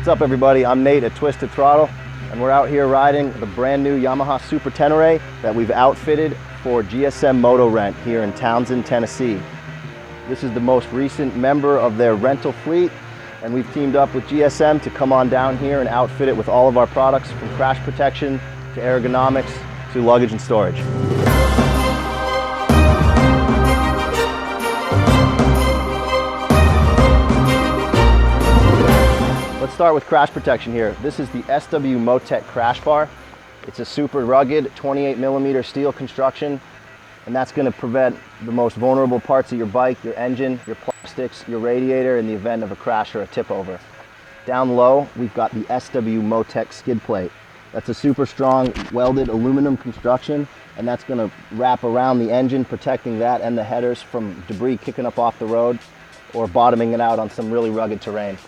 What's up everybody, I'm Nate at Twisted Throttle, and we're out here riding the brand new Yamaha Super Tenere that we've outfitted for GSM MOTORENT here in Townsend, Tennessee. This is the most recent member of their rental fleet, and we've teamed up with GSM to come on down here and outfit it with all of our products, from crash protection to ergonomics to luggage and storage. Let's start with crash protection here. This is the SW Motec crash bar. It's a super rugged 28mm steel construction, and that's going to prevent the most vulnerable parts of your bike, your engine, your plastics, your radiator in the event of a crash or a tip over. Down low, we've got the SW Motec skid plate. That's a super strong welded aluminum construction, and that's going to wrap around the engine, protecting that and the headers from debris kicking up off the road or bottoming it out on some really rugged terrain.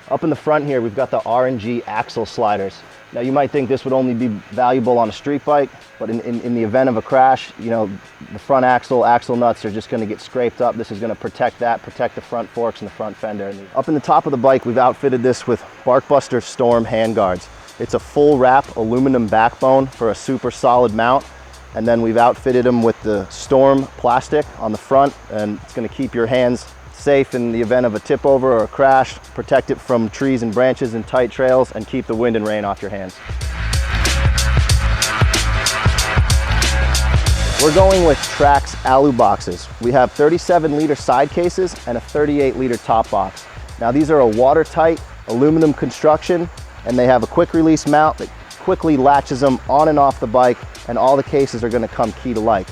Up in the front here, we've got the R&G axle sliders. Now you might think this would only be valuable on a street bike, but in the event of a crash, you know, the front axle nuts are just going to get scraped up. This is going to protect the front forks and the front fender. Up in the top of the bike, we've outfitted this with Barkbuster Storm handguards. It's a full wrap aluminum backbone for a super solid mount, and then we've outfitted them with the Storm plastic on the front, and it's going to keep your hands safe in the event of a tip over or a crash, protect it from trees and branches and tight trails, and keep the wind and rain off your hands. We're going with Trax alu boxes. We have 37-liter side cases and a 38-liter top box. Now these are a watertight aluminum construction, and they have a quick release mount that quickly latches them on and off the bike, and all the cases are going to come key to like.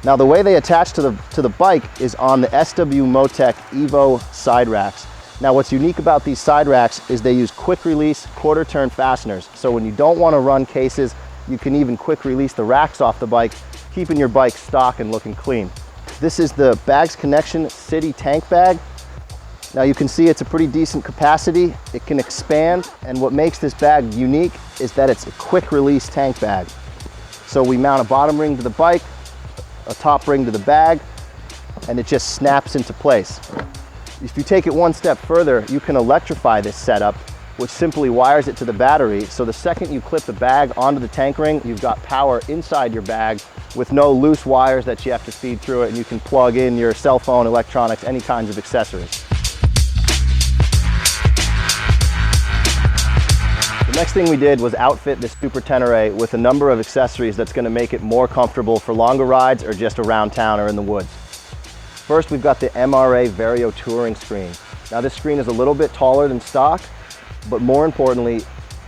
Now the way they attach to the bike is on the SW Motec Evo side racks. Now what's unique about these side racks is they use quick release quarter turn fasteners. So when you don't want to run cases, you can even quick release the racks off the bike, keeping your bike stock and looking clean. This is the Bags Connection City tank bag. Now you can see it's a pretty decent capacity. It can expand, and what makes this bag unique is that it's a quick release tank bag. So we mount a bottom ring to the bike, a top ring to the bag, and it just snaps into place. If you take it one step further, you can electrify this setup, which simply wires it to the battery. So the second you clip the bag onto the tank ring, you've got power inside your bag with no loose wires that you have to feed through it, and you can plug in your cell phone, electronics, any kinds of accessories. The next thing we did was outfit this Super Tenere with a number of accessories that's going to make it more comfortable for longer rides or just around town or in the woods. First, we've got the MRA Vario Touring screen. Now this screen is a little bit taller than stock, but more importantly,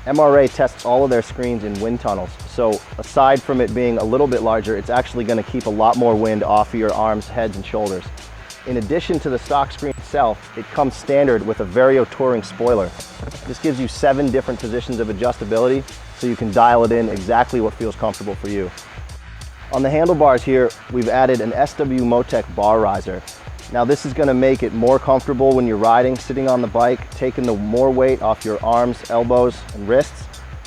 MRA tests all of their screens in wind tunnels. So aside from it being a little bit larger, it's actually going to keep a lot more wind off of your arms, heads, and shoulders. In addition to the stock screen itself, it comes standard with a Vario Touring spoiler. This gives you 7 different positions of adjustability, so you can dial it in exactly what feels comfortable for you. On the handlebars here, we've added an SW Motec bar riser. Now this is going to make it more comfortable when you're riding, sitting on the bike, taking the more weight off your arms, elbows, and wrists.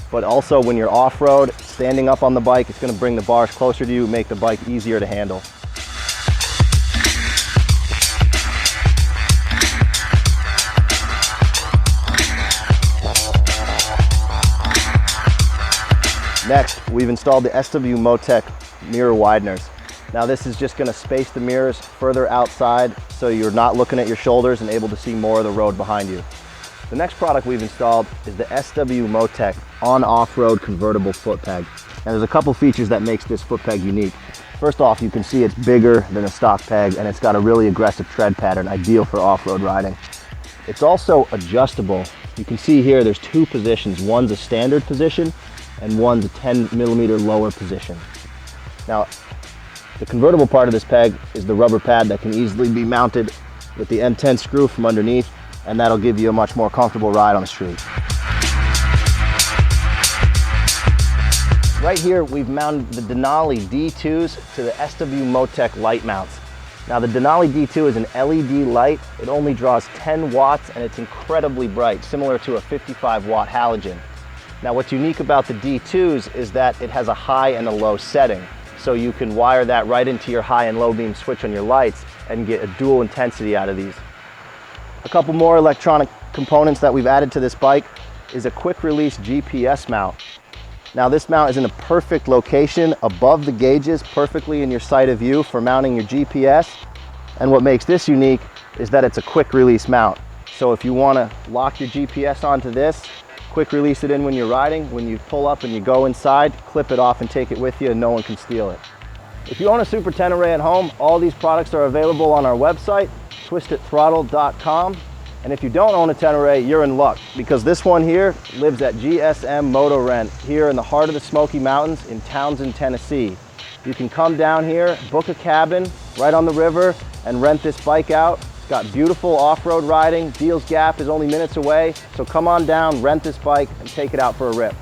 But also when you're off-road, standing up on the bike, it's going to bring the bars closer to you, make the bike easier to handle. Next, we've installed the SW Motec mirror wideners. Now this is just going to space the mirrors further outside so you're not looking at your shoulders and able to see more of the road behind you. The next product we've installed is the SW Motec on-off-road convertible foot peg. And there's a couple features that makes this foot peg unique. First off, you can see it's bigger than a stock peg, and it's got a really aggressive tread pattern, ideal for off-road riding. It's also adjustable. You can see here there's 2 positions. One's a standard position, and one's a 10mm lower position. Now, the convertible part of this peg is the rubber pad that can easily be mounted with the M10 screw from underneath, and that'll give you a much more comfortable ride on the street. Right here, we've mounted the Denali D2s to the SW Motec light mounts. Now the Denali D2 is an LED light. It only draws 10 watts, and it's incredibly bright, similar to a 55-watt halogen. Now what's unique about the D2s is that it has a high and a low setting. So you can wire that right into your high and low beam switch on your lights and get a dual intensity out of these. A couple more electronic components that we've added to this bike is a quick release GPS mount. Now this mount is in a perfect location above the gauges, perfectly in your sight of view for mounting your GPS. And what makes this unique is that it's a quick release mount. So if you want to lock your GPS onto this, quick release it in when you're riding, when you pull up and you go inside, clip it off and take it with you and no one can steal it. If you own a Super Tenere at home, all these products are available on our website, TwistedThrottle.com. And if you don't own a Tenere, you're in luck, because this one here lives at GSM MOTORENT here in the heart of the Smokey Mountains in Townsend, Tennessee. You can come down here, book a cabin right on the river and rent this bike out. It's got beautiful off-road riding. Deals Gap is only minutes away, so come on down, rent this bike and take it out for a rip.